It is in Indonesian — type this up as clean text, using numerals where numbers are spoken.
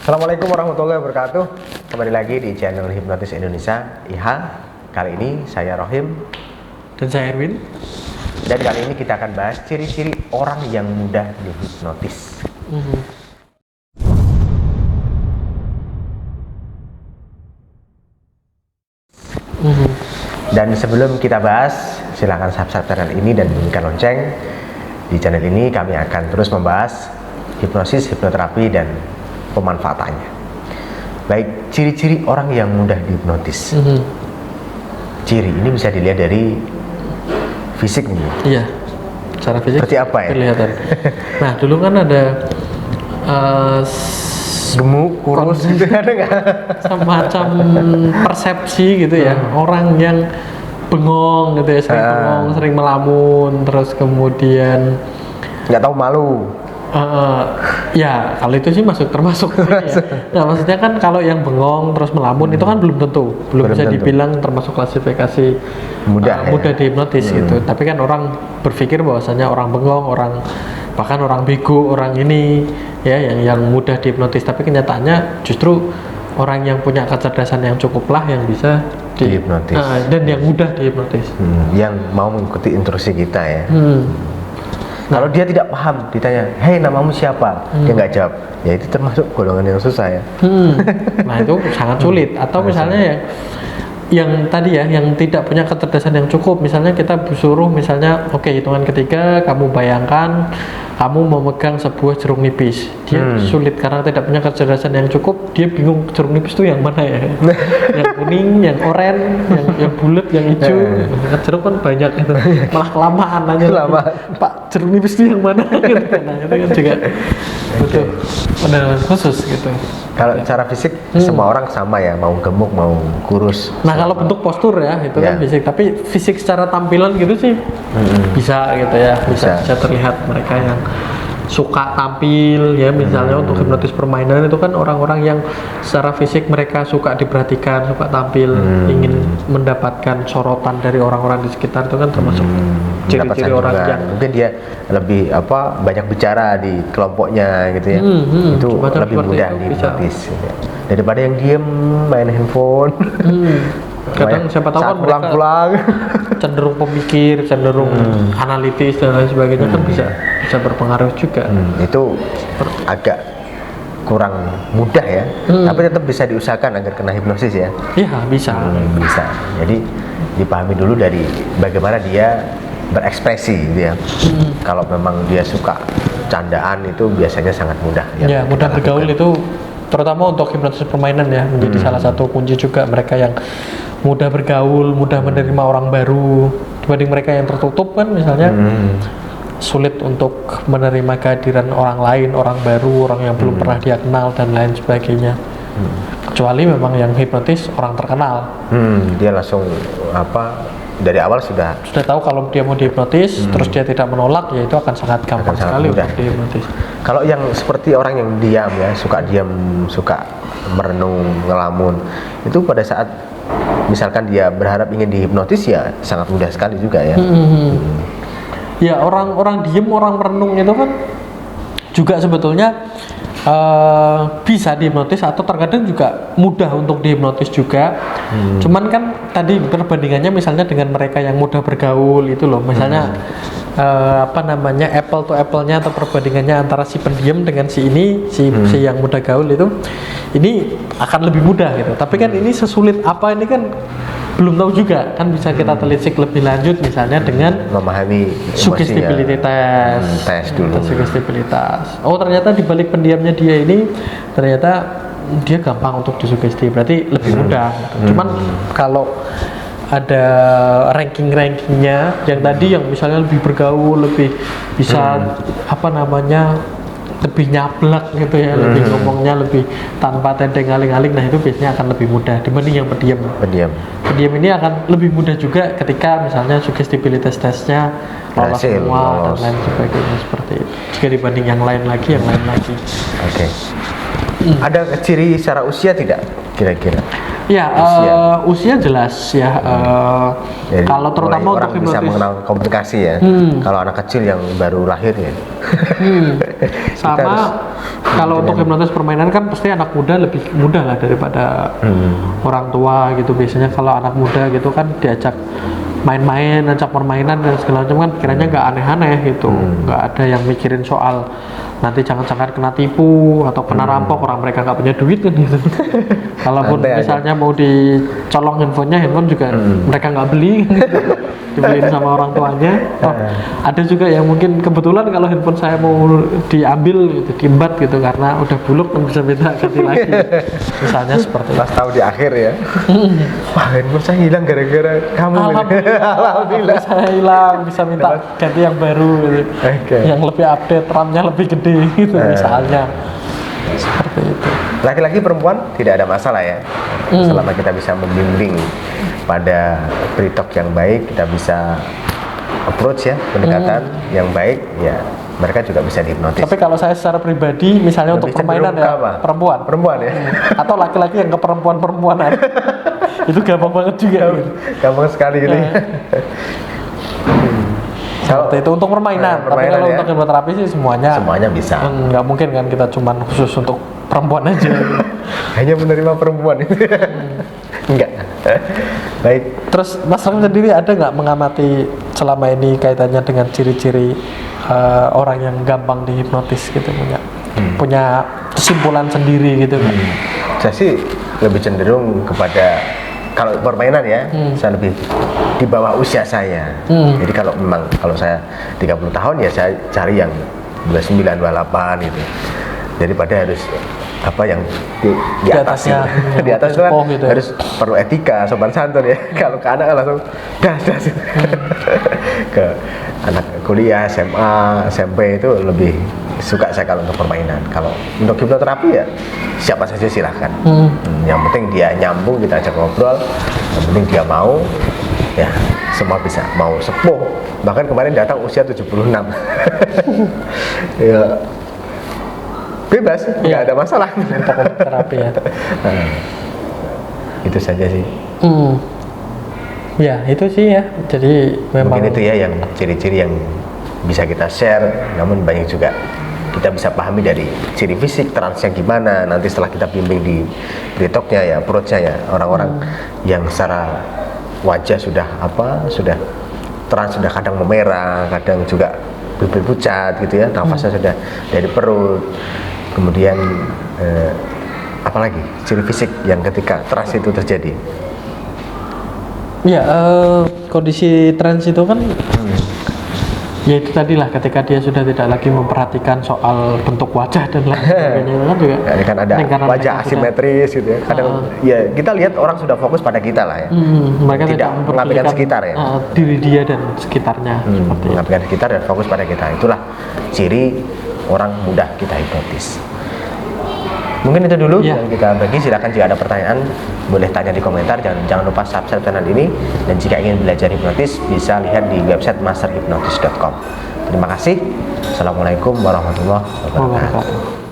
Assalamualaikum warahmatullahi wabarakatuh. Kembali lagi di channel Hipnotis Indonesia IH. Kali ini saya Rohim dan saya Erwin. Dan kali ini kita akan bahas ciri-ciri orang yang mudah dihipnotis. Dan sebelum kita bahas, silahkan subscribe channel ini dan bunyikan lonceng. Di channel ini kami akan terus membahas hipnosis, hipnoterapi, dan pemanfaatannya. Baik, ciri-ciri orang yang mudah dihipnotis. Ciri ini bisa dilihat dari fisik nih. Iya, secara fisik seperti apa ya? Kelihatan. Nah, dulu kan ada gemuk, kurus gitu, ada nggak? semacam persepsi gitu ya, orang yang bengong gitu ya, sering bengong, sering melamun, terus kemudian nggak tahu malu. Ya kalau itu sih termasuk ya. Nah, maksudnya kan kalau yang bengong terus melamun itu kan belum tentu bisa dibilang termasuk klasifikasi mudah dihipnotis gitu. Tapi kan orang berpikir bahwasanya orang bengong, bahkan orang bego, orang ini ya yang mudah dihipnotis. Tapi kenyataannya justru orang yang punya kecerdasan yang cukuplah yang bisa dihipnotis dan yang mudah dihipnotis. Yang mau mengikuti instruksi kita ya. Kalau dia tidak paham, ditanya, "Hei, namamu siapa?" Dia nggak jawab. Ya itu termasuk golongan yang susah ya. Nah itu sangat sulit. Atau misalnya yang tadi ya, yang tidak punya kecerdasan yang cukup. Misalnya kita suruh, misalnya, oke, hitungan ketiga, kamu bayangkan kamu memegang sebuah jeruk nipis. Dia sulit karena tidak punya kecerdasan yang cukup. Dia bingung jeruk nipis itu yang mana ya? Yang kuning, yang oranye, yang bulat, yang hijau. Jeruk kan banyak itu. Malah kelamaan nanya. Pak, jeruk nipis itu yang mana? Nah, itu kan juga butuh penanganan khusus gitu. Kalau cara fisik semua orang sama ya, mau gemuk, mau kurus. Nah, kalau bentuk postur ya itu kan fisik, tapi fisik secara tampilan gitu sih bisa gitu ya, bisa terlihat mereka yang suka tampil ya, misalnya untuk hipnotis permainan itu kan orang-orang yang secara fisik mereka suka diperhatikan, suka tampil, ingin mendapatkan sorotan dari orang-orang di sekitar, itu kan termasuk ciri-ciri orang yang mungkin dia lebih banyak bicara di kelompoknya gitu ya. Itu lebih mudah dihipnotis gitu. Daripada yang diem main handphone. Kadang siapa tahu kan pulang-pulang cenderung pemikir, cenderung analitis dan lain sebagainya, kan bisa berpengaruh juga. Itu agak kurang mudah ya, tapi tetap bisa diusahakan agar kena hipnosis ya. Iya, bisa. Bisa. Jadi dipahami dulu dari bagaimana dia berekspresi gitu ya. Kalau memang dia suka candaan itu biasanya sangat mudah ya, mudah bergaul itu terutama untuk hipnotis permainan ya, menjadi salah satu kunci juga. Mereka yang mudah bergaul, mudah menerima orang baru dibanding mereka yang tertutup kan misalnya sulit untuk menerima kehadiran orang lain, orang baru, orang yang belum pernah dia kenal dan lain sebagainya. Kecuali memang yang hipnotis orang terkenal. Dia langsung dari awal sudah tahu kalau dia mau dihipnotis, terus dia tidak menolak, ya itu akan sangat gampang sekali untuk dihipnotis. Kalau yang seperti orang yang diam ya, suka diam, suka merenung, ngelamun, itu pada saat misalkan dia berharap ingin dihipnotis ya sangat mudah sekali juga ya. Ya, orang diem, orang merenung itu kan juga sebetulnya bisa dihipnotis atau terkadang juga mudah untuk dihipnotis juga. Cuman kan tadi perbandingannya misalnya dengan mereka yang mudah bergaul itu loh, misalnya apple to apple-nya atau perbandingannya antara si pendiam dengan si yang mudah gaul itu, ini akan lebih mudah gitu. Tapi kan ini sesulit apa ini kan belum tahu juga kan, bisa kita telisik lebih lanjut misalnya dengan memahami sugestibility tes dulu. Sugestibilitas. Oh, ternyata di balik pendiamnya dia ini ternyata dia gampang untuk disugesti, berarti lebih mudah gitu. Cuman kalau ada ranking-rankingnya yang tadi yang misalnya lebih bergaul, lebih bisa lebih nyablak gitu ya, lebih ngomongnya lebih tanpa tendeng aling-aling, nah itu biasanya akan lebih mudah dibanding yang pendiam. Pendiam ini akan lebih mudah juga ketika misalnya sugestibilitas tesnya lolos semua dan lain sebagainya, seperti itu. Jika dibanding yang lain lagi. Oke. Ada ciri secara usia tidak kira-kira? Ya, usia jelas ya. Kalau terutama orang untuk bisa mengenal komplikasi ya. Kalau anak kecil yang baru lahir ya. Sama harus kalau untuk hipnotis permainan kan pasti anak muda lebih mudah lah daripada orang tua gitu. Biasanya kalau anak muda gitu kan diajak main-main, ajak permainan dan segala macam kan pikirannya nggak aneh-aneh gitu, nggak ada yang mikirin soal nanti jangan-jangan kena tipu atau kena rampok, orang mereka nggak punya duit kan gitu. Kalaupun Santai aja. misalnya mau dicolong handphonenya, handphone juga mereka nggak beli kan, gitu. Dibeliin sama orang tuanya. Oh, ada juga yang mungkin kebetulan kalau handphone saya mau diambil gitu, diembat gitu karena udah buluk kan bisa minta ganti lagi. Misalnya seperti itu. Pas tahu di akhir ya. Wah, handphone saya hilang gara-gara kamu. Alhamdulillah saya hilang, bisa minta ganti yang baru gitu. Oke. Yang lebih update, RAM-nya lebih gede gitu misalnya. Seperti itu. Laki-laki perempuan tidak ada masalah ya. Selama kita bisa membimbing pada pre-talk yang baik, kita bisa approach ya, pendekatan yang baik ya, mereka juga bisa dihipnotis. Tapi kalau saya secara pribadi misalnya Lebih untuk permainan cenderung ya ke apa? perempuan Perempuan ya. atau laki-laki yang ke perempuan-perempuanan itu gampang banget juga gitu. Gampang sekali gitu ya. Seperti itu untuk permainan, tapi permainan kalau ya. untuk hipnoterapi sih Semuanya bisa. nggak mungkin kan kita cuman khusus untuk perempuan aja. Hanya menerima perempuan itu. Enggak. Baik. Terus Mas Ram sendiri ada nggak mengamati selama ini kaitannya dengan ciri-ciri orang yang gampang dihipnotis gitu, punya kesimpulan sendiri gitu kan? Saya sih lebih cenderung kepada kalau permainan ya, saya lebih di bawah usia saya. Jadi kalau memang kalau saya 30 tahun ya saya cari yang 29, 28 gitu. Daripada harus apa yang di atas atasnya, gitu. Di atas itu kan gitu. harus perlu etika, sopan santun ya. Kalau ke anak kan langsung das. Ke anak kuliah, SMA, SMP itu lebih suka saya kalau untuk permainan. Kalau untuk hipnoterapi ya siapa saja silahkan. Yang penting dia nyambung, kita ajak ngobrol. Yang penting dia mau, ya semua bisa. Mau sepuh, bahkan kemarin datang usia 76. Ya bebas, nggak ada masalah. Untuk terapi ya. Itu saja sih. Ya itu sih ya. Jadi memang Mungkin itu ya yang ciri-ciri yang bisa kita share. Namun banyak juga kita bisa pahami dari ciri fisik transnya gimana. Nanti setelah kita bimbing di pre-talknya ya, approach-nya ya, orang-orang yang secara wajah sudah trans sudah kadang memerah, kadang juga bibir pucat gitu ya, nafasnya sudah dari perut. Kemudian apalagi ciri fisik yang ketika trans itu terjadi. ya kondisi trans itu kan ya itu tadi lah, ketika dia sudah tidak lagi memperhatikan soal bentuk wajah dan lain sebagainya kan juga Ya, kan ada karena wajah mereka asimetris gitu ya. Kadang ya kita lihat orang sudah fokus pada kita lah ya. mereka Tidak mengabaikan sekitar ya. diri dia dan sekitarnya seperti itu. Mengabaikan sekitar dan fokus pada kita. Itulah ciri orang mudah kita hipnotis. Mungkin itu dulu Ya. yang kita bagi. Silakan jika ada pertanyaan boleh tanya di komentar. Jangan lupa subscribe channel ini, dan jika ingin belajar hipnotis bisa lihat di website masterhipnotis.com. Terima kasih. Assalamualaikum warahmatullahi wabarakatuh.